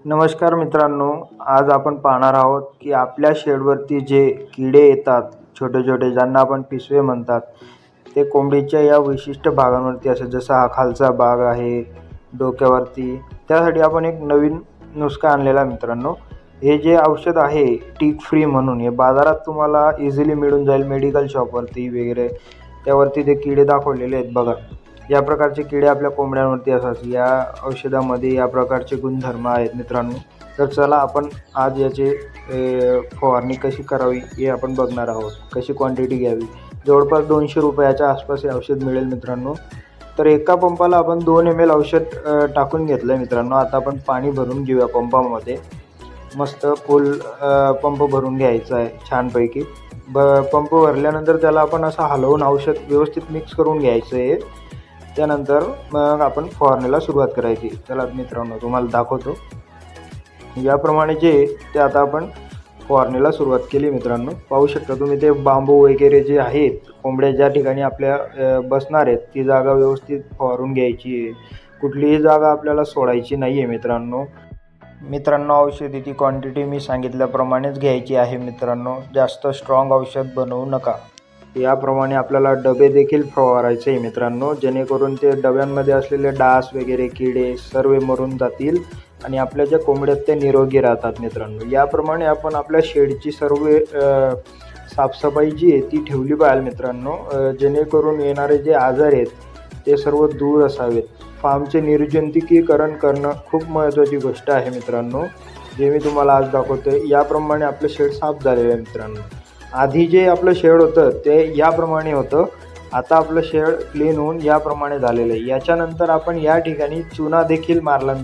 नमस्कार मित्रांनो, आज आपण पाहणार आहोत की आपल्या शेडवरती जे किडे येतात छोटे छोटे, ज्यांना आपण पिसवे म्हणतात, ते कोंबडीच्या या विशिष्ट भागांवरती असतात. जसा हा खालचा भाग आहे डोक्यावरती, त्यासाठी आपण एक नवीन नुस्खा आणलेला मित्रांनो. हे जे औषध आहे टिक फ्री म्हणून, हे बाजारात तुम्हाला इझिली मिळून जाईल, मेडिकल शॉपवरती वगैरे. त्यावरती ते किडे दाखवलेले आहेत बघा. या प्रकारचे किडे आपल्या कोंबड्यांवरती असतात. या औषधामध्ये या प्रकारचे गुणधर्म आहेत मित्रांनो. तर चला आपण आज याचे फवारणी कशी करावी हे आपण बघणार आहोत. कशी क्वांटिटी घ्यावी. जवळपास 200 रुपयाच्या आसपास हे औषध मिळेल मित्रांनो. तर एका पंपाला आपण 2 ml औषध टाकून घेतलं मित्रांनो. आता आपण पाणी भरून घेऊया पंपामध्ये. मस्त फुल पंप भरून घ्यायचा आहे छानपैकी. पंप भरल्यानंतर त्याला आपण असं हलवून औषध व्यवस्थित मिक्स करून घ्यायचं आहे. त्यानंतर मग आपण फवारणीला सुरुवात करायची. चला मित्रांनो तुम्हाला दाखवतो. याप्रमाणे ते आता आपण फवारणीला सुरुवात केली मित्रांनो. पाहू शकता तुम्ही ते बांबू वगैरे जे आहेत, कोंबड्या ज्या ठिकाणी आपल्या बसणार आहेत ती जागा व्यवस्थित फवारून घ्यायची आहे. कुठलीही जागा आपल्याला सोडायची नाही आहे मित्रांनो. औषधाची क्वांटिटी मी सांगितल्याप्रमाणेच घ्यायची आहे मित्रांनो. जास्त स्ट्रॉंग औषध बनवू नका. याप्रमाणे आपल्याला डबे देखील फवारायचे आहे मित्रांनो, जेणेकरून ते डब्यांमध्ये असलेले डास वगैरे किडे सर्व मरून जातील आणि आपल्या ज्या कोंबड्यात ते निरोगी राहतात मित्रांनो. याप्रमाणे आपण आपल्या शेडची सर्व साफसफाई जी आहे ती ठेवली पाहिजे मित्रांनो, जेणेकरून येणारे जे आजार आहेत ते सर्व दूर असावेत. फार्मचे निर्जंतुकीकरण करणं खूप महत्त्वाची गोष्ट आहे मित्रांनो, जे मी तुम्हाला आज दाखवतोय. याप्रमाणे आपलं शेड साफ झालेलं आहे मित्रांनो. आधी जे आपलं शेड होतं ते याप्रमाणे होतं. आता आपलं शेड क्लीन होऊन याप्रमाणे झालेलं आहे. याच्यानंतर आपण या ठिकाणी चुना देखील मारला.